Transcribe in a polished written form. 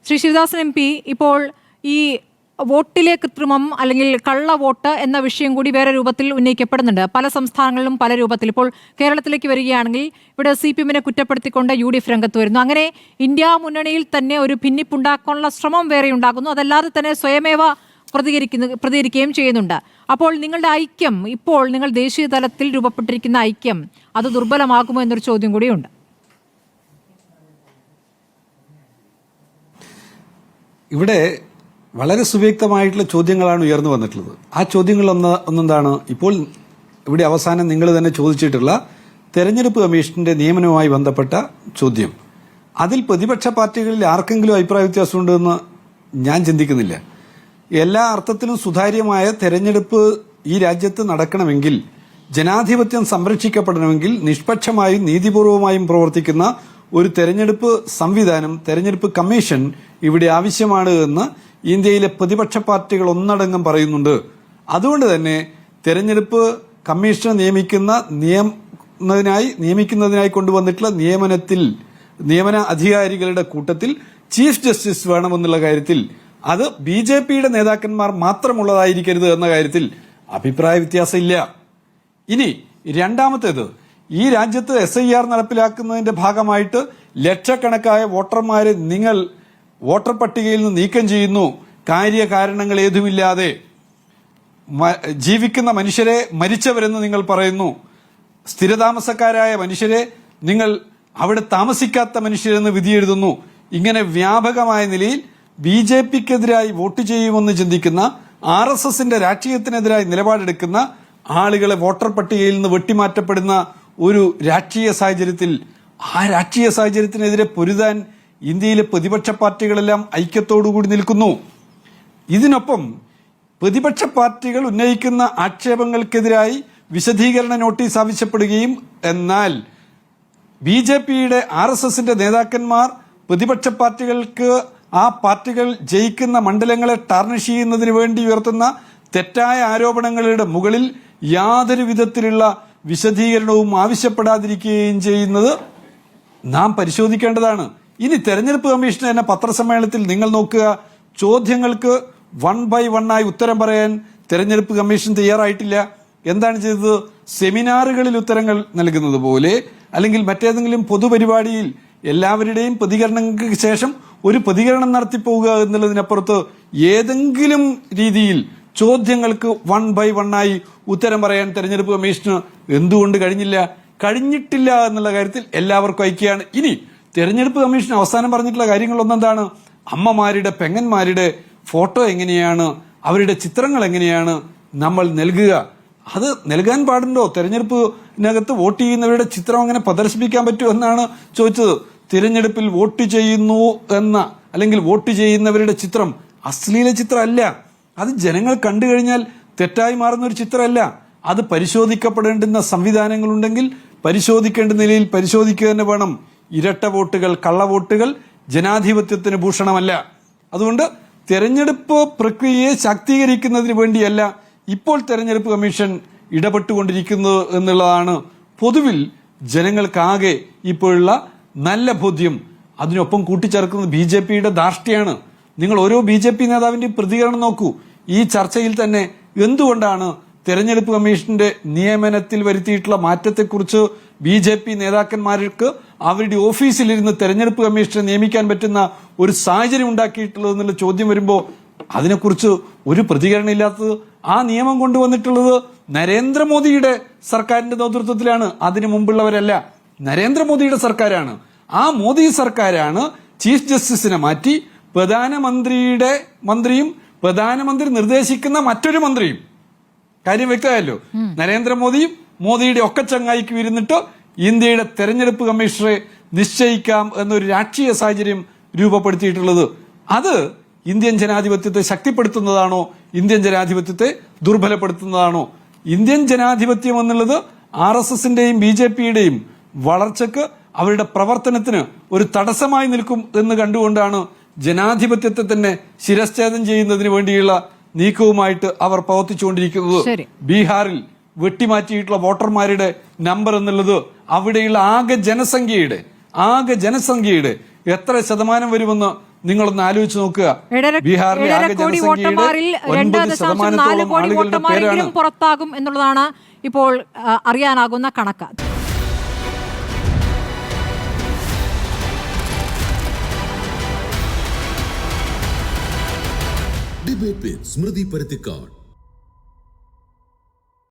Shri Sivadasan M P, ഇപ്പോൾ ഈ വോട്ടിലെ കൃത്രിമം അല്ലെങ്കിൽ കള്ള വോട്ട് എന്ന വിഷയം കൂടി വേറെ രൂപത്തിൽ ഉന്നയിക്കപ്പെടുന്നുണ്ട്. പല സംസ്ഥാനങ്ങളിലും പല രൂപത്തിൽ. ഇപ്പോൾ കേരളത്തിലേക്ക് വരികയാണെങ്കിൽ ഇവിടെ CPM-നെ കുറ്റപ്പെടുത്തിക്കൊണ്ട് UDF രംഗത്ത് വരുന്നു. അങ്ങനെ ഇന്ത്യ മുന്നണിയിൽ തന്നെ ഒരു ഭിന്നിപ്പുണ്ടാക്കാനുള്ള ശ്രമം വേറെ ഉണ്ടാകുന്നു. അതല്ലാതെ തന്നെ സ്വയമേവ പ്രതികരിക്കുകയും ചെയ്യുന്നുണ്ട്. അപ്പോൾ നിങ്ങളുടെ ഐക്യം, ഇപ്പോൾ നിങ്ങൾ ദേശീയ തലത്തിൽ രൂപപ്പെട്ടിരിക്കുന്ന ഐക്യം, അത് ദുർബലമാകുമോ എന്നൊരു ചോദ്യം കൂടിയുണ്ട്. ഇവിടെ വളരെ സുവ്യക്തമായിട്ടുള്ള ചോദ്യങ്ങളാണ് ഉയർന്നു വന്നിട്ടുള്ളത്. ആ ചോദ്യങ്ങൾ ഒന്നെന്താണ്, ഇപ്പോൾ ഇവിടെ അവസാനം നിങ്ങൾ തന്നെ ചോദിച്ചിട്ടുള്ള തെരഞ്ഞെടുപ്പ് കമ്മീഷന്റെ നിയമനവുമായി ബന്ധപ്പെട്ട ചോദ്യം. അതിൽ പ്രതിപക്ഷ പാർട്ടികളിൽ ആർക്കെങ്കിലും അഭിപ്രായ വ്യത്യാസമുണ്ടെന്ന് ഞാൻ ചിന്തിക്കുന്നില്ല. എല്ലാ അർത്ഥത്തിലും സുതാര്യമായ തെരഞ്ഞെടുപ്പ് ഈ രാജ്യത്ത് നടക്കണമെങ്കിൽ, ജനാധിപത്യം സംരക്ഷിക്കപ്പെടണമെങ്കിൽ നിഷ്പക്ഷമായും നീതിപൂർവമായും പ്രവർത്തിക്കുന്ന ഒരു തെരഞ്ഞെടുപ്പ് സംവിധാനം, തെരഞ്ഞെടുപ്പ് കമ്മീഷൻ ഇവിടെ ആവശ്യമാണ് എന്ന് ഇന്ത്യയിലെ പ്രതിപക്ഷ പാർട്ടികൾ ഒന്നടങ്കം പറയുന്നുണ്ട്. അതുകൊണ്ട് തന്നെ തെരഞ്ഞെടുപ്പ് കമ്മീഷനെ നിയമിക്കുന്നതിനായി കൊണ്ടുവന്നിട്ടുള്ള നിയമന അധികാരികളുടെ കൂട്ടത്തിൽ ചീഫ് ജസ്റ്റിസ് വേണമെന്നുള്ള കാര്യത്തിൽ അത് BJP-യുടെ നേതാക്കന്മാർ മാത്രമുള്ളതായിരിക്കരുത് എന്ന കാര്യത്തിൽ അഭിപ്രായ വ്യത്യാസമില്ല. ഇനി രണ്ടാമത്തേത്, ഈ രാജ്യത്ത് SIR നടപ്പിലാക്കുന്നതിന്റെ ഭാഗമായിട്ട് ലക്ഷക്കണക്കായ വോട്ടർമാരെ നിങ്ങൾ വോട്ടർ പട്ടികയിൽ നിന്ന് നീക്കം ചെയ്യുന്നു. കാര്യകാരണങ്ങൾ ഏതുമില്ലാതെ ജീവിക്കുന്ന മനുഷ്യരെ മരിച്ചവരെന്ന് നിങ്ങൾ പറയുന്നു. സ്ഥിരതാമസക്കാരായ മനുഷ്യരെ നിങ്ങൾ അവിടെ താമസിക്കാത്ത മനുഷ്യരെന്ന് വിധിയെഴുതുന്നു. ഇങ്ങനെ വ്യാപകമായ നിലയിൽ BJP-ക്കെതിരായി വോട്ട് ചെയ്യുമെന്ന് ചിന്തിക്കുന്ന, RSS-ന്റെ രാഷ്ട്രീയത്തിനെതിരായി നിലപാടെടുക്കുന്ന ആളുകളെ വോട്ടർ പട്ടികയിൽ നിന്ന് വെട്ടിമാറ്റപ്പെടുന്ന ഒരു രാഷ്ട്രീയ സാഹചര്യത്തിൽ, ആ രാഷ്ട്രീയ സാഹചര്യത്തിനെതിരെ പൊരുതാൻ ഇന്ത്യയിലെ പ്രതിപക്ഷ പാർട്ടികളെല്ലാം ഐക്യത്തോടുകൂടി നിൽക്കുന്നു. ഇതിനൊപ്പം പ്രതിപക്ഷ പാർട്ടികൾ ഉന്നയിക്കുന്ന ആക്ഷേപങ്ങൾക്കെതിരായി വിശദീകരണ നോട്ടീസ് ആവശ്യപ്പെടുകയും, എന്നാൽ BJP-യുടെ RSS-ന്റെ നേതാക്കന്മാർ പ്രതിപക്ഷ പാർട്ടികൾക്ക് ആ പാർട്ടികൾ ജയിക്കുന്ന മണ്ഡലങ്ങളെ ടാർണിഷ് ചെയ്യുന്നതിന് വേണ്ടി ഉയർത്തുന്ന തെറ്റായ ആരോപണങ്ങളുടെ മുകളിൽ യാതൊരു വിധത്തിലുള്ള വിശദീകരണവും ആവശ്യപ്പെടാതിരിക്കുകയും ചെയ്യുന്നത് നാം പരിശോധിക്കേണ്ടതാണ്. ഇനി തെരഞ്ഞെടുപ്പ് കമ്മീഷൻ തന്നെ പത്രസമ്മേളനത്തിൽ നിങ്ങൾ നോക്കുക, ചോദ്യങ്ങൾക്ക് 1 by 1 ആയി ഉത്തരം പറയാൻ തെരഞ്ഞെടുപ്പ് കമ്മീഷൻ തയ്യാറായിട്ടില്ല. എന്താണ് ചെയ്തത്? സെമിനാറുകളിൽ ഉത്തരങ്ങൾ നൽകുന്നത് പോലെ, അല്ലെങ്കിൽ മറ്റേതെങ്കിലും പൊതുപരിപാടിയിൽ എല്ലാവരുടെയും പ്രതികരണങ്ങൾക്ക് ശേഷം ഒരു പ്രതികരണം നടത്തിപ്പോവുക എന്നുള്ളതിനപ്പുറത്ത് ഏതെങ്കിലും രീതിയിൽ ചോദ്യങ്ങൾക്ക് 1 by 1 ആയി ഉത്തരം പറയാൻ തെരഞ്ഞെടുപ്പ് കമ്മീഷന് എന്തുകൊണ്ട് കഴിഞ്ഞിട്ടില്ല എന്നുള്ള കാര്യത്തിൽ എല്ലാവർക്കും ഐക്യമാണ്. ഇനി തെരഞ്ഞെടുപ്പ് കമ്മീഷൻ അവസാനം പറഞ്ഞിട്ടുള്ള കാര്യങ്ങളൊന്നെന്താണ്? അമ്മമാരുടെ, പെങ്ങന്മാരുടെ ഫോട്ടോ എങ്ങനെയാണ്, അവരുടെ ചിത്രങ്ങൾ എങ്ങനെയാണ് നമ്മൾ നൽകുക? അത് നൽകാൻ പാടുണ്ടോ? തെരഞ്ഞെടുപ്പിനകത്ത് വോട്ട് ചെയ്യുന്നവരുടെ ചിത്രം അങ്ങനെ പ്രദർശിപ്പിക്കാൻ പറ്റുമോ എന്നാണ് ചോദിച്ചത്. തിരഞ്ഞെടുപ്പിൽ വോട്ട് ചെയ്യുന്നു എന്ന, അല്ലെങ്കിൽ വോട്ട് ചെയ്യുന്നവരുടെ ചിത്രം അശ്ലീല ചിത്രമല്ല. അത് ജനങ്ങൾ കണ്ടു കഴിഞ്ഞാൽ തെറ്റായി മാറുന്ന ഒരു ചിത്രമല്ല. അത് പരിശോധിക്കപ്പെടേണ്ടുന്ന സംവിധാനങ്ങളുണ്ടെങ്കിൽ പരിശോധിക്കേണ്ട നിലയിൽ പരിശോധിക്കുക തന്നെ വേണം. ഇരട്ട വോട്ടുകൾ, കള്ളവോട്ടുകൾ ജനാധിപത്യത്തിന് ഭൂഷണമല്ല. അതുകൊണ്ട് തെരഞ്ഞെടുപ്പ് പ്രക്രിയയെ ശാക്തീകരിക്കുന്നതിന് വേണ്ടിയല്ല ഇപ്പോൾ തെരഞ്ഞെടുപ്പ് കമ്മീഷൻ ഇടപെട്ടുകൊണ്ടിരിക്കുന്നത് എന്നുള്ളതാണ് പൊതുവിൽ ജനങ്ങൾക്കാകെ ഇപ്പോഴുള്ള നല്ല ബോധ്യം. അതിനൊപ്പം കൂട്ടിച്ചേർക്കുന്നത് BJP-യുടെ ധാർഷ്ട്യമാണ്. നിങ്ങൾ ഓരോ BJP നേതാവിന്റെയും പ്രതികരണം നോക്കൂ. ഈ ചർച്ചയിൽ തന്നെ എന്തുകൊണ്ടാണ് തെരഞ്ഞെടുപ്പ് കമ്മീഷന്റെ നിയമനത്തിൽ വരുത്തിയിട്ടുള്ള മാറ്റത്തെക്കുറിച്ച് BJP നേതാക്കന്മാർക്ക് അവരുടെ ഓഫീസിലിരുന്ന് തെരഞ്ഞെടുപ്പ് കമ്മീഷനെ നിയമിക്കാൻ പറ്റുന്ന ഒരു സാഹചര്യം ഉണ്ടാക്കിയിട്ടുള്ളത് എന്നുള്ള ചോദ്യം വരുമ്പോൾ അതിനെക്കുറിച്ച് ഒരു പ്രതികരണം ഇല്ലാത്തത്? ആ നിയമം കൊണ്ടുവന്നിട്ടുള്ളത് നരേന്ദ്രമോദിയുടെ സർക്കാരിന്റെ നേതൃത്വത്തിലാണ്, അതിനു മുമ്പുള്ളവരല്ല. നരേന്ദ്രമോദിയുടെ സർക്കാരാണ്. ആ മോദി സർക്കാരാണ് ചീഫ് ജസ്റ്റിസിനെ മാറ്റി പ്രധാനമന്ത്രിയുടെ മന്ത്രിയും പ്രധാനമന്ത്രി നിർദ്ദേശിക്കുന്ന മറ്റൊരു മന്ത്രിയും, കാര്യം വ്യക്തമായല്ലോ, നരേന്ദ്രമോദിയും മോദിയുടെ ഒക്കെ ചങ്ങായിക്ക് ഇരുന്നിട്ട് ഇന്ത്യയുടെ തെരഞ്ഞെടുപ്പ് കമ്മീഷണറെ നിശ്ചയിക്കാം എന്നൊരു രാഷ്ട്രീയ സാഹചര്യം രൂപപ്പെടുത്തിയിട്ടുള്ളത്. അത് ഇന്ത്യൻ ജനാധിപത്യത്തെ ശക്തിപ്പെടുത്തുന്നതാണോ, ഇന്ത്യൻ ജനാധിപത്യത്തെ ദുർബലപ്പെടുത്തുന്നതാണോ? ഇന്ത്യൻ ജനാധിപത്യം എന്നുള്ളത് RSS-ന്റെയും BJP-യുടെയും വളർച്ചക്ക്, അവരുടെ പ്രവർത്തനത്തിന് ഒരു തടസ്സമായി നിൽക്കും എന്ന് കണ്ടുകൊണ്ടാണ് ജനാധിപത്യത്തെ തന്നെ ശിരച്ഛേദം ചെയ്യുന്നതിന് വേണ്ടിയുള്ള നീക്കവുമായിട്ട് അവർ പ്രവർത്തിച്ചുകൊണ്ടിരിക്കുന്നത്. ബീഹാറിൽ വെട്ടിമാറ്റിയിട്ടുള്ള വോട്ടർമാരുടെ നമ്പർ എന്നുള്ളത് അവിടെയുള്ള ആകെ ജനസംഖ്യയുടെ എത്ര ശതമാനം വരുമെന്ന് നിങ്ങളൊന്ന് ആലോചിച്ച് നോക്കുക. ബീഹാറിലെ ആകെ കോടി ജനസംഖ്യയുടെ വോട്ടർമാരിൽ 2.4 കോടി ആളുകളുടെ വോട്ടർമാരെങ്കിലും പേരാണ്. പുറത്താകും എന്നുള്ളതാണ് ഇപ്പോൾ അറിയാനാകുന്ന കണക്ക്. ഡിബേറ്റ് വിത്ത് സ്മൃതി പരുത്തിക്കാട്.